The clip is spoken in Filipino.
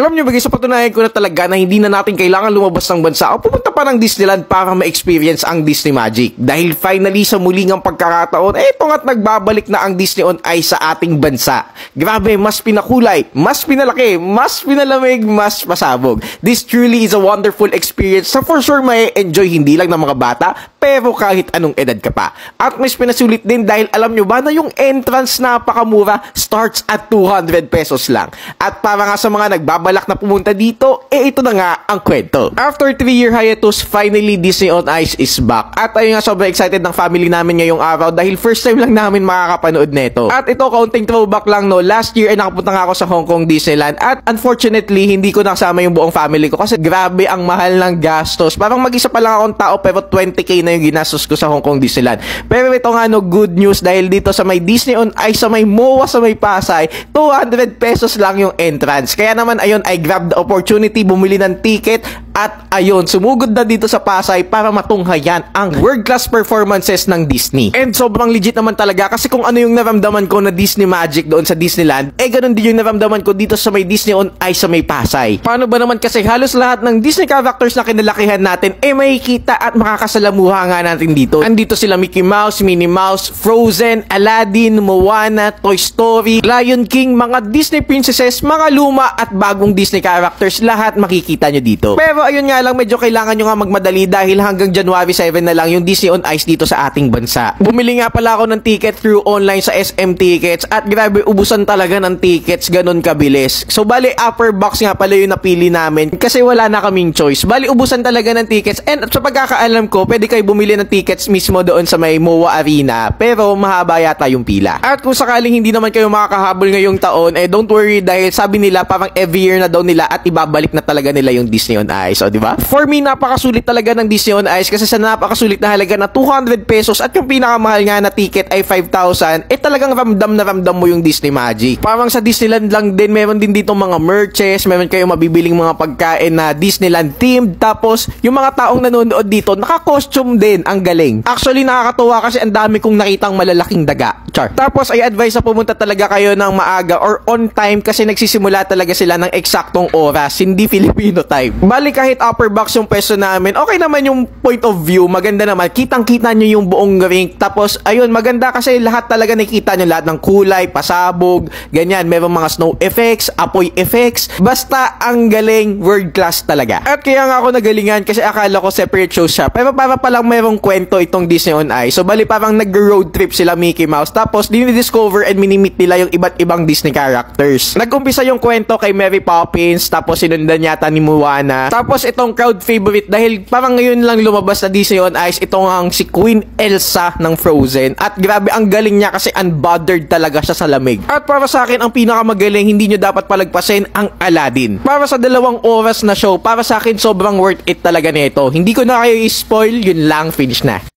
Alam nyo ba guys, sa patunayan ko na talaga na hindi na natin kailangan lumabas ng bansa o pumunta pa ng Disneyland para ma-experience ang Disney Magic. Dahil finally sa muling ang pagkakataon, ito nga't nagbabalik na ang Disney on Ice sa ating bansa. Grabe, mas pinakulay, mas pinalaki, mas pinalamig, mas pasabog. This truly is a wonderful experience sa for sure may enjoy hindi lang ng mga bata, pero kahit anong edad ka pa. At mas pinasulit din dahil alam nyo ba na yung entrance napakamura starts at 200 pesos lang. At para nga sa mga nagbabalak na pumunta dito, ito na nga ang kwento. After 3-year hiatus, finally Disney on Ice is back. At ayun nga, sobrang excited ng family namin ngayong araw dahil first time lang namin makakapanood nito. At ito, kaunting throwback lang no, last year ay nakapunta nga ako sa Hong Kong Disneyland at unfortunately, hindi ko nakasama yung buong family ko kasi grabe ang mahal ng gastos. Parang mag-isa pa lang akong tao pero 20k na yung ginastos ko sa Hong Kong Disneyland. Pero ito nga no, good news dahil dito sa may Disney on Ice, sa may MOA, sa may Pasay, 200 pesos lang yung entrance. Kaya naman ayun, I grabbed the opportunity, bumili ng ticket at ayun, sumugod na dito sa Pasay para matunghayan ang world-class performances ng Disney. And sobrang legit naman talaga kasi kung ano yung naramdaman ko na Disney Magic doon sa Disneyland, ganun din yung naramdaman ko dito sa may Disney on Ice sa may Pasay. Paano ba naman kasi halos lahat ng Disney characters na kinalakihan natin makikita at makakasalamuha nga natin dito. Andito sila Mickey Mouse, Minnie Mouse, Frozen, Aladdin, Moana, Toy Story, Lion King, mga Disney princesses, mga luma at bagong Disney characters, lahat makikita nyo dito. Pero ayun nga lang, medyo kailangan nyo nga magmadali dahil hanggang January 7 na lang yung Disney on Ice dito sa ating bansa. Bumili nga pala ako ng ticket through online sa SM Tickets at grabe, ubusan talaga ng tickets, ganun kabilis. So bali, upper box nga pala yung napili namin kasi wala na kaming choice. Bali, ubusan talaga ng tickets and sa pagkakaalam ko, pwede kayo bumili ng tickets mismo doon sa may MOA Arena pero mahaba yata yung pila. At kung sakaling hindi naman kayo makakahabol ngayong taon, don't worry dahil sabi nila parang every year na daw nila at ibabalik na talaga nila yung Disney on Ice. O, di ba? For me, napakasulit talaga ng Disney on Ice kasi sa napakasulit na halaga na 200 pesos at yung pinakamahal nga na ticket ay 5,000, talagang ramdam na ramdam mo yung Disney Magic. Parang sa Disneyland lang din, meron din dito mga merches, meron kayong mabibiling mga pagkain na Disneyland themed, tapos yung mga taong nanonood dito, naka-costume din, ang galing. Actually, nakakatuwa kasi ang dami kong nakitang malalaking daga. Char. Tapos, ay advise na pumunta talaga kayo ng maaga or on time kasi nagsisimula talaga sila ng eksaktong oras, hindi Filipino time. Bali, kahit upper box yung pwesto namin, okay naman yung point of view, maganda naman. Kitang-kita nyo yung buong rink. Tapos, ayun, maganda kasi lahat talaga nakikita nyo lahat ng kulay, pasabog, ganyan. Meron mga snow effects, apoy effects. Basta, ang galing, world class talaga. At kaya nga ako nagalingan kasi akala ko separate show siya. Pero para palang merong kwento itong Disney on Ice. So, bali parang nag-road trip sila Mickey Mouse. Tapos, dinidiscover and minimit nila yung iba't ibang Disney characters. Nag-umpisa yung kwento kay Mary Poppins, tapos sinundan yata ni Moana. Tapos, itong crowd favorite dahil parang ngayon lang lumabas na Disney on Ice, itong ang si Queen Elsa ng Frozen. At grabe, ang galing niya kasi unbothered talaga siya sa lamig. At para sa akin, ang pinakamagaling, hindi nyo dapat palagpasin ang Aladdin. Para sa 2 oras na show, para sa akin sobrang worth it talaga nito. Hindi ko na kayo i-spoil, yun lang, finish na.